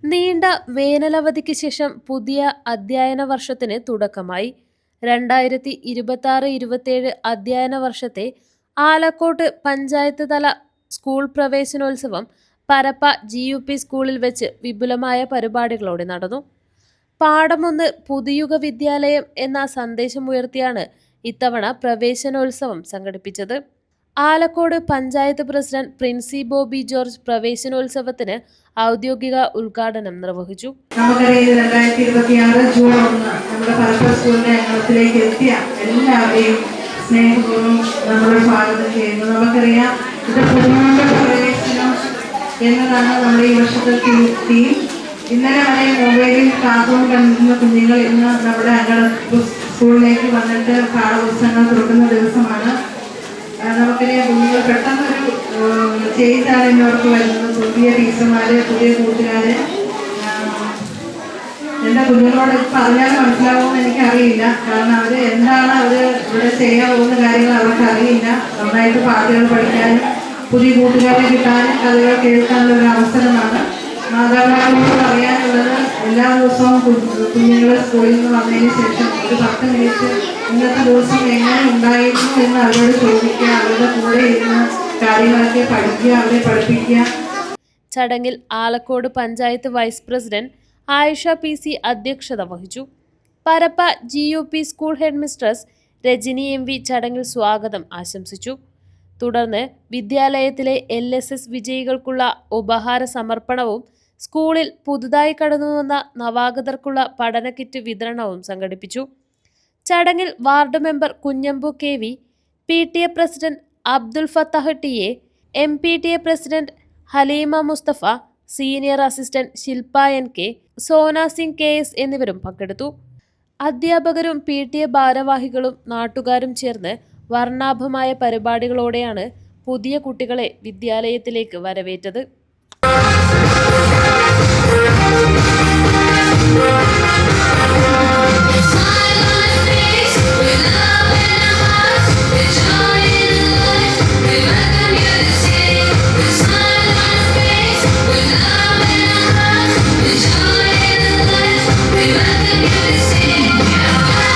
നീണ്ട വേനലവധിക്ക് ശേഷം പുതിയ അധ്യയന വർഷത്തിന് തുടക്കമായി. 2026-27 അധ്യയന വർഷത്തെ ആലക്കോട്ട് പഞ്ചായത്ത് തല സ്കൂൾ പ്രവേശനോത്സവം പരപ്പ GUP സ്കൂളിൽ വെച്ച് വിപുലമായ പരിപാടികളോടെ നടന്നു. പാഠമൊന്ന് പുതുയുഗ വിദ്യാലയം എന്ന സന്ദേശമുയർത്തിയാണ് ഇത്തവണ പ്രവേശനോത്സവം സംഘടിപ്പിച്ചത്. ആലക്കോട് പഞ്ചായത്ത് പ്രസിഡന്റ് പ്രിൻസി ബോബി ജോർജ് പ്രവേശനോത്സവത്തിന് ഔദ്യോഗിക ഉദ്ഘാടനം നിർവഹിച്ചു. നമുക്കറിയാം 2026 ജൂൺ 1 നമ്മുടെ പരപ്പ സ്കൂളിന്റെ അംഗത്തിലേക്ക് എത്തിയ എല്ലാവരെയും സ്നേഹപൂർവ്വം നമ്മൾ സ്വാഗതം ചെയ്യുന്നു. നമുക്കറിയാം ഇത് പുതുമുഖ പ്രവേശനം എന്നതാണ് നമ്മുടെ ഈ വർഷത്തെ തീം. ഇന്നലെ വരെ മൊബൈലിൽ കാർട്ടൂൺ കണ്ടിരുന്ന കുഞ്ഞുങ്ങൾ ഇന്ന് നമ്മുടെ സ്കൂളിലേക്ക് വന്നിട്ട് പാഠപുസ്തകങ്ങൾ തുറക്കുന്ന ദിവസമാണ്. നമുക്കറിയാം കുഞ്ഞുങ്ങൾ പെട്ടെന്നൊരു ചേഞ്ചാണ് എന്നവർക്ക് വരുന്നത്. പുതിയ ടീച്ചർമാര്, പുതിയ കൂട്ടുകാര്. എൻ്റെ കുഞ്ഞുങ്ങളോട് പറഞ്ഞാൽ മനസ്സിലാവുമെന്ന് എനിക്കറിയില്ല. കാരണം അവർ എന്താണ് ഇവിടെ ചെയ്യാൻ പോകുന്ന കാര്യങ്ങൾ അവർക്ക് അറിയില്ല. നന്നായിട്ട് പാട്ടുകൾ പഠിക്കാനും പുതിയ കൂട്ടുകാരെ കിട്ടാനും കഥകൾ കേൾക്കാനുള്ള ഒരു അവസരമാണ്. മാതാപിതാക്കളോട് അറിയാനുള്ളത് എല്ലാ ദിവസവും കുഞ്ഞുങ്ങൾ സ്കൂളിൽ നിന്ന് വന്നതിന് ശേഷം ഒരു 10 മിനിറ്റ് ഇന്നത്തെ ദിവസം എങ്ങനെ ഉണ്ടായിരുന്നു എന്ന് അവരോട് ചോദിക്കുക, അവരുടെ കൂടെ ഇരുന്ന് കാര്യങ്ങളൊക്കെ പഠിക്കുക, അവരെ പഠിപ്പിക്കുക. ചടങ്ങിൽ Alakode panchayat vice president Ayisha PC അധ്യക്ഷത വഹിച്ചു. Parappa GUP school headmistress Rajani MV ചടങ്ങിൽ സ്വാഗതം ആശംസിച്ചു. തുടർന്ന് വിദ്യാലയത്തിലെ LSS വിജയികൾക്കുള്ള ഉപഹാര സമർപ്പണവും സ്കൂളിൽ പുതുതായി കടന്നുവന്ന നവാഗതർക്കുള്ള പഠന കിറ്റ് വിതരണവും സംഘടിപ്പിച്ചു. ചടങ്ങിൽ ward member Kunhambu KV, PTA president Abdul Fathah TA, MPTA president Haleema Musthafa, senior assistant Shilpa NK, Sona Singh KS എന്നിവരും പങ്കെടുത്തു. അധ്യാപകരും PTA ഭാരവാഹികളും നാട്ടുകാരും ചേർന്ന് വർണ്ണാഭമായ പരിപാടികളോടെയാണ് പുതിയ കുട്ടികളെ വിദ്യാലയത്തിലേക്ക് വരവേറ്റത്.